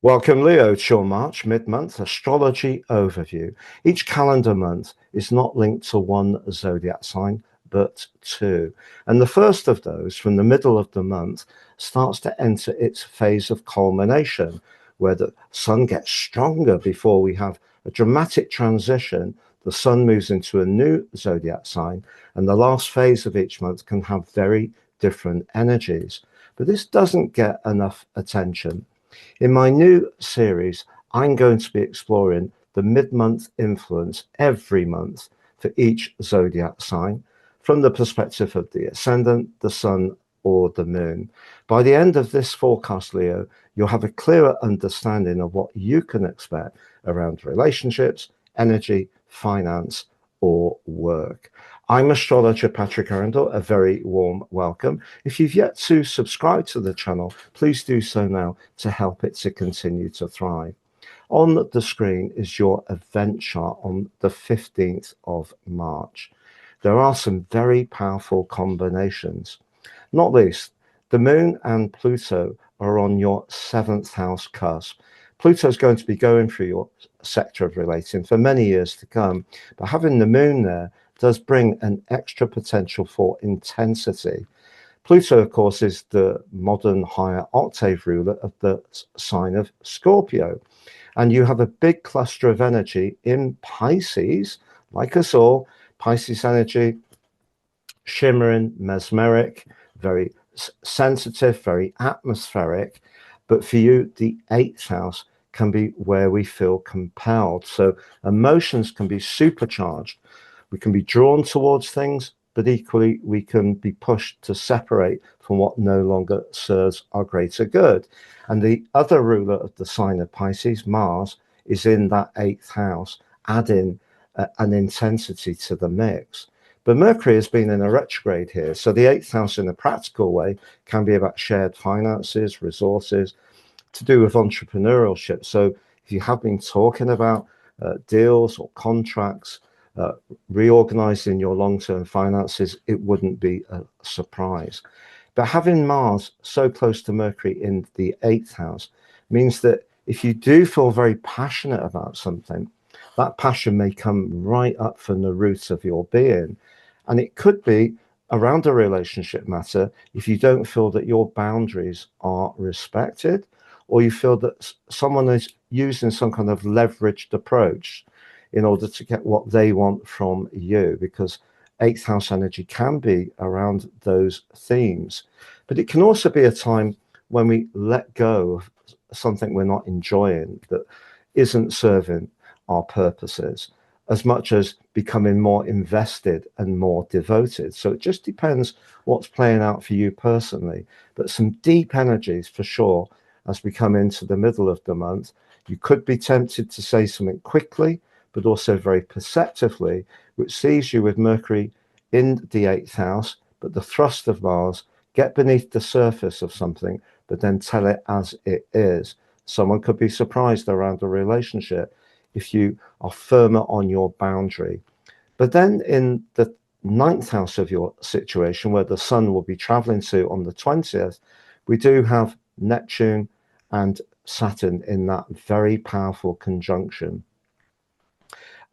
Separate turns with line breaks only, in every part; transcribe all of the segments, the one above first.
Welcome, Leo, to your March mid-month astrology overview. Each calendar month is not linked to one zodiac sign, but two. And the first of those, from the middle of the month, starts to enter its phase of culmination, where the sun gets stronger before we have a dramatic transition. The sun moves into a new zodiac sign, and the last phase of each month can have very different energies. But this doesn't get enough attention. In my new series, I'm going to be exploring the mid-month influence every month for each zodiac sign from the perspective of the ascendant, the sun, or the moon. By the end of this forecast, Leo, you'll have a clearer understanding of what you can expect around relationships, energy, finance, or work. I'm astrologer Patrick Arundell. A very warm welcome. If you've yet to subscribe to the channel, please do so now to help it to continue to thrive. On the screen is your event chart on the 15th of March. There are some very powerful combinations. Not least, the moon and Pluto are on your 7th house cusp. Pluto is going to be going through your sector of relating for many years to come, but having the moon there does bring an extra potential for intensity. Pluto, of course, is the modern higher octave ruler of the sign of Scorpio. And you have a big cluster of energy in Pisces, like us all. Pisces energy, shimmering, mesmeric, very sensitive, very atmospheric. But for you, the 8th house can be where we feel compelled. So emotions can be supercharged. We can be drawn towards things, but equally we can be pushed to separate from what no longer serves our greater good. And the other ruler of the sign of Pisces, Mars, is in that 8th house, adding an intensity to the mix. But Mercury has been in a retrograde here. So the 8th house in a practical way can be about shared finances, resources, to do with entrepreneurship. So if you have been talking about deals or contracts, reorganizing your long-term finances, it wouldn't be a surprise. But having Mars so close to Mercury in the 8th house means that if you do feel very passionate about something, that passion may come right up from the roots of your being. And it could be around a relationship matter if you don't feel that your boundaries are respected, or you feel that someone is using some kind of leveraged approach in order to get what they want from you, because 8th house energy can be around those themes. But it can also be a time when we let go of something we're not enjoying, that isn't serving our purposes, as much as becoming more invested and more devoted. So it just depends what's playing out for you personally. But some deep energies for sure as we come into the middle of the month. You could be tempted to say something quickly, but also very perceptively, which sees you with Mercury in the 8th house, but the thrust of Mars, get beneath the surface of something, but then tell it as it is. Someone could be surprised around a relationship if you are firmer on your boundary. But then in the 9th house of your situation, where the sun will be traveling to on the 20th, we do have Neptune and Saturn in that very powerful conjunction.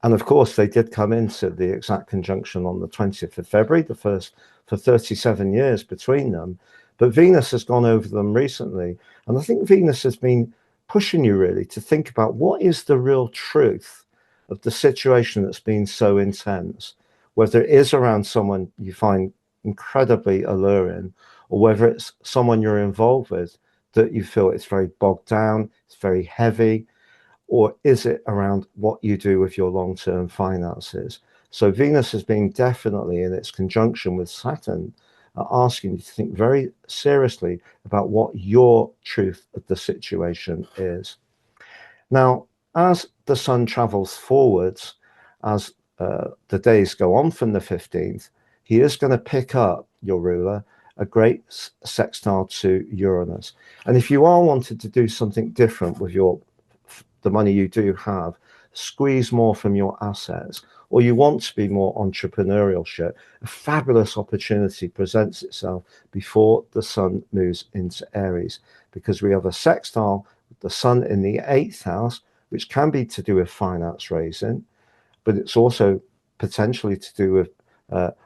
And of course, they did come into the exact conjunction on the 20th of February, the first for 37 years between them. But Venus has gone over them recently. And I think Venus has been pushing you really to think about what is the real truth of the situation that's been so intense, whether it is around someone you find incredibly alluring, or whether it's someone you're involved with that you feel it's very bogged down, it's very heavy, or is it around what you do with your long-term finances? So Venus has been definitely in its conjunction with Saturn, asking you to think very seriously about what your truth of the situation is. Now, as the sun travels forwards, as the days go on from the 15th, he is going to pick up, your ruler, a great sextile to Uranus. And if you are wanting to do something different with the money you do have, squeeze more from your assets, or you want to be more entrepreneurial, a fabulous opportunity presents itself before the sun moves into Aries, because we have a sextile the sun in the 8th house, which can be to do with finance raising, but it's also potentially to do with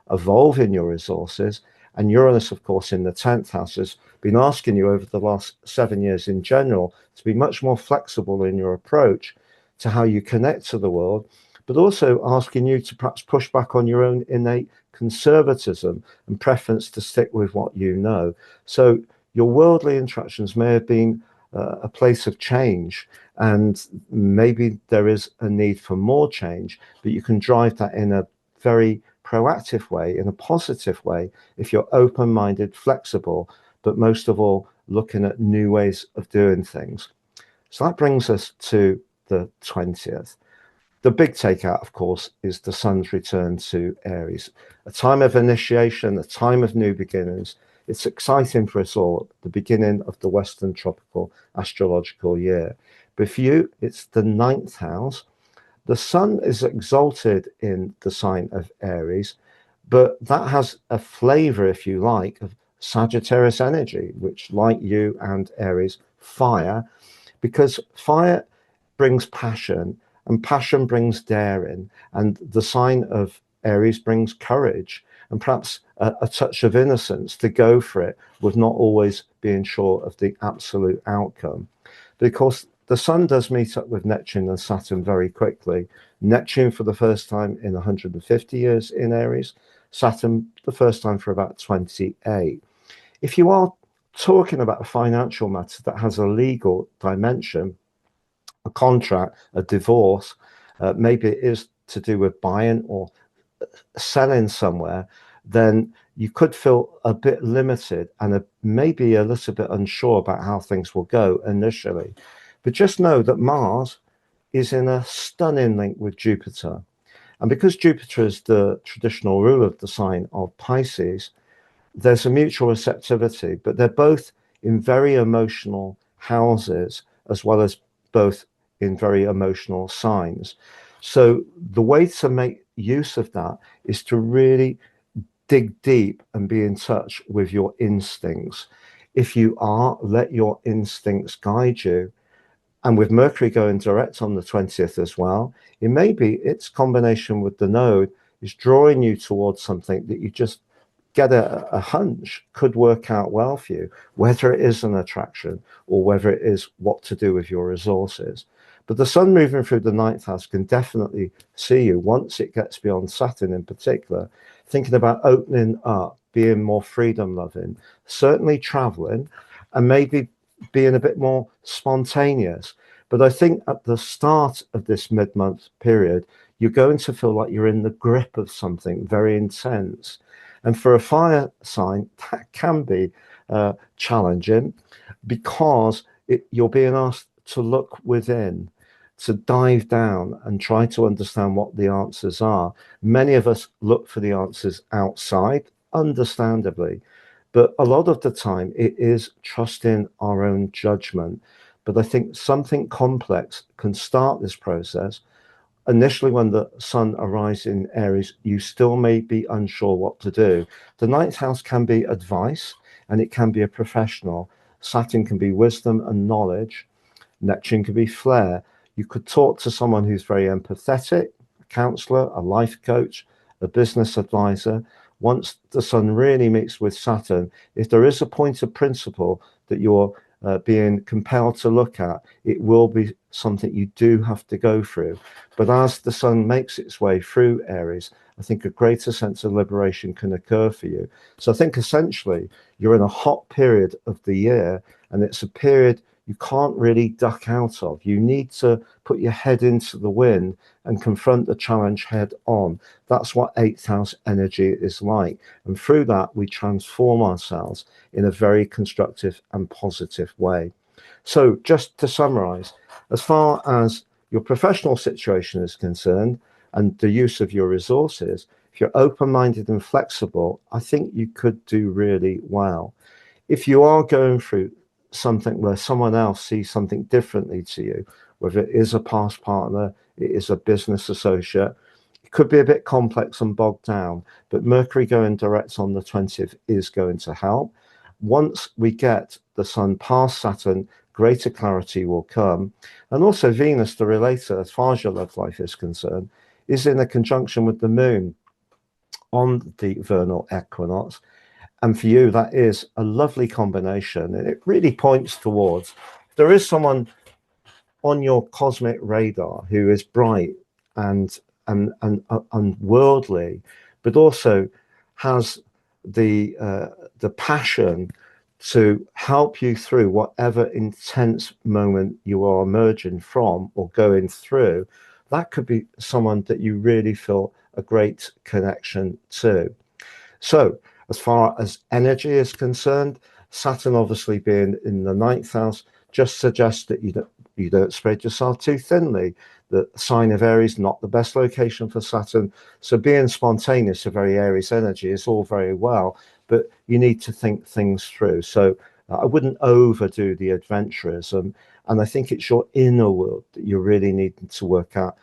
evolving your resources. And Uranus, of course, in the 10th house has been asking you over the last 7 years in general to be much more flexible in your approach to how you connect to the world, but also asking you to perhaps push back on your own innate conservatism and preference to stick with what you know. So your worldly interactions may have been a place of change, and maybe there is a need for more change, but you can drive that in a very proactive way, in a positive way, if you're open-minded, flexible, but most of all, looking at new ways of doing things. So that brings us to the 20th. The big takeout, of course, is the sun's return to Aries, a time of initiation, a time of new beginnings. It's exciting for us all, the beginning of the Western tropical astrological year. But for you, it's the 9th house. The sun is exalted in the sign of Aries, but that has a flavor, if you like, of Sagittarius energy, which, like you and Aries, fire, because fire brings passion, and passion brings daring, and the sign of Aries brings courage, and perhaps a touch of innocence to go for it with not always being sure of the absolute outcome. Because the sun does meet up with Neptune and Saturn very quickly. Neptune for the first time in 150 years in Aries, Saturn the first time for about 28. If you are talking about a financial matter that has a legal dimension, a contract, a divorce, maybe it is to do with buying or selling somewhere, then you could feel a bit limited and maybe a little bit unsure about how things will go initially. But just know that Mars is in a stunning link with Jupiter. And because Jupiter is the traditional ruler of the sign of Pisces, there's a mutual receptivity, but they're both in very emotional houses, as well as both in very emotional signs. So the way to make use of that is to really dig deep and be in touch with your instincts. If you are, let your instincts guide you. And with Mercury going direct on the 20th as well, it may be its combination with the node is drawing you towards something that you just get a hunch could work out well for you, whether it is an attraction or whether it is what to do with your resources. But the sun moving through the 9th house can definitely see you once it gets beyond Saturn in particular, thinking about opening up, being more freedom loving, certainly traveling, and maybe being a bit more spontaneous. But I think at the start of this mid-month period, you're going to feel like you're in the grip of something very intense. And for a fire sign, that can be challenging, because you're being asked to look within, to dive down and try to understand what the answers are. Many of us look for the answers outside, understandably, but a lot of the time it is trusting our own judgment. But I think something complex can start this process. Initially, when the sun arrives in Aries, you still may be unsure what to do. The 9th house can be advice, and it can be a professional. Saturn can be wisdom and knowledge. Neptune can be flair. You could talk to someone who's very empathetic, a counselor, a life coach, a business advisor. Once the sun really meets with Saturn, if there is a point of principle that you're being compelled to look at, it will be something you do have to go through. But as the sun makes its way through Aries, I think a greater sense of liberation can occur for you. So I think essentially you're in a hot period of the year, and it's a period you can't really duck out of. You need to put your head into the wind and confront the challenge head on. That's what 8th house energy is like. And through that, we transform ourselves in a very constructive and positive way. So just to summarize, as far as your professional situation is concerned and the use of your resources, if you're open-minded and flexible, I think you could do really well. If you are going through something where someone else sees something differently to you, whether it is a past partner, it is a business associate, it could be a bit complex and bogged down, but Mercury going direct on the 20th is going to help. Once we get the sun past Saturn, greater clarity will come. And also Venus, the relator, as far as your love life is concerned, is in a conjunction with the moon on the vernal equinox. And for you, that is a lovely combination. And it really points towards, if there is someone on your cosmic radar who is bright and worldly, but also has the passion to help you through whatever intense moment you are emerging from or going through, that could be someone that you really feel a great connection to. So as far as energy is concerned, Saturn obviously being in the 9th house just suggests that you don't spread yourself too thinly. The sign of Aries, not the best location for Saturn. So being spontaneous, a very Aries energy, is all very well, but you need to think things through. So I wouldn't overdo the adventurism. And I think it's your inner world that you really need to work out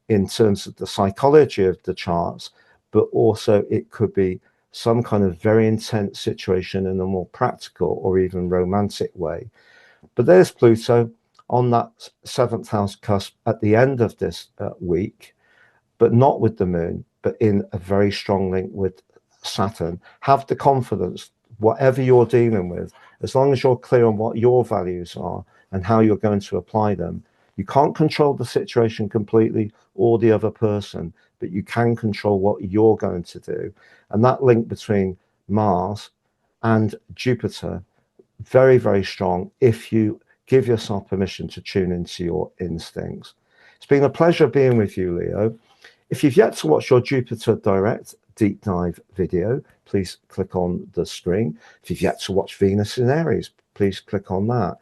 in terms of the psychology of the charts, but also it could be some kind of very intense situation in a more practical or even romantic way. But there's Pluto on that 7th house cusp at the end of this week, but not with the moon, but in a very strong link with Saturn. Have the confidence, whatever you're dealing with, as long as you're clear on what your values are and how you're going to apply them. You can't control the situation completely or the other person, but you can control what you're going to do. And that link between Mars and Jupiter, very, very strong if you give yourself permission to tune into your instincts. It's been a pleasure being with you, Leo. If you've yet to watch your Jupiter Direct deep dive video, please click on the screen. If you've yet to watch Venus in Aries, please click on that.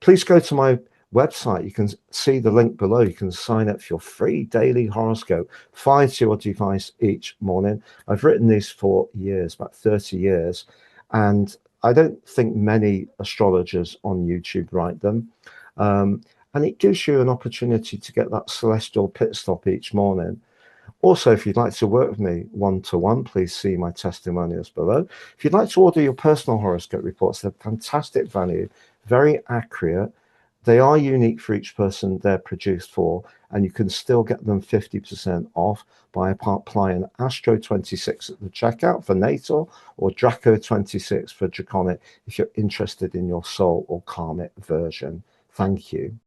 Please go to my website. You can see the link below. You can sign up for your free daily horoscope, 5 to your device each morning. I've written these for years, about 30 years, and I don't think many astrologers on YouTube write them. And it gives you an opportunity to get that celestial pit stop each morning. Also, if you'd like to work with me one-to-one, please see my testimonials below. If you'd like to order your personal horoscope reports, they're fantastic value, very accurate. They are unique for each person they're produced for, and you can still get them 50% off by applying Astro 26 at the checkout for Natal or Draco 26 for Draconic if you're interested in your soul or karmic version. Thank you.